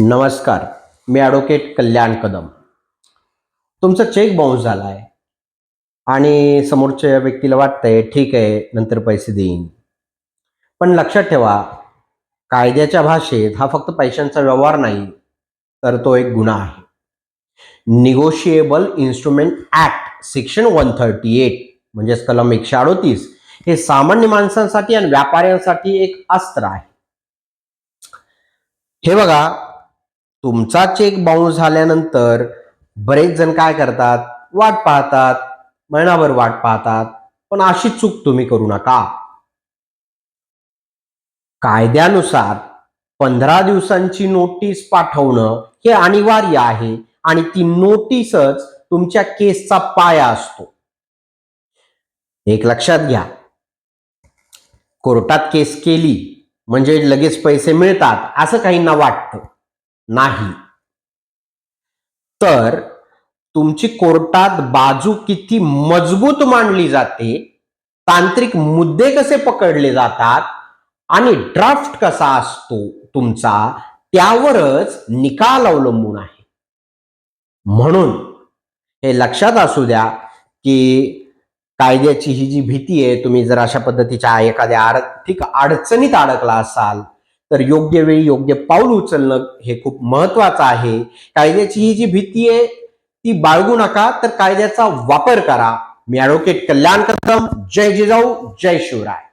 नमस्कार. मी ॲडव्होकेट कल्याण कदम. तुमचा check bounce झालाय आणि समोरच्या व्यक्तीला वाटतंय ठीक आहे नंतर पैसे देईन. पण लक्षात ठेवा, कायद्याच्या भाषेत हा फक्त पैशांचा व्यवहार नाही, तर तो एक गुन्हा आहे. निगोशिएबल इन्स्ट्रुमेंट ऍक्ट सेक्शन 138 म्हणजेच कलम 138 हे सामान्य माणसांसाठी आणि व्यापाऱ्यांसाठी एक अस्त्र आहे. हे बघा, तुमचा चेक बाउन्स झाल्यानंतर बरेच जण काय करतात, वाट पाहतात, महिनाभर वाट पाहतात. पण अशी चूक तुम्ही करू नका. कायद्यानुसार 15 दिवसांची नोटीस पाठवणं हे अनिवार्य आहे आणि ती नोटीसच तुमच्या केसचा पाया असतो. एक लक्षात घ्या, कोर्टात केस केली म्हणजे लगेच पैसे मिळतात असं काहींना वाटतं. नाही. तर तुमची कोर्टात बाजू किती मजबूत मांडली जाते, तांत्रिक मुद्दे कसे पकडले जातात आणि ड्राफ्ट कसा असतो तुमचा, त्यावरच निकाल अवलंबून आहे. म्हणून हे लक्षात असू द्या की कायद्याची ही जी भीती आहे, तुम्ही जर अशा पद्धतीच्या एखाद्या आर्थिक अडचणीत अडकला असाल तर योग्य वेळी योग्य पाऊल उचलणं हे खूप महत्वाचं आहे. कायद्याची ही जी भीती आहे ती बाळगू नका, तर कायद्याचा वापर करा. मी ॲडव्होकेट कल्याण कदम. जय जिजाऊ, जय शिवराय.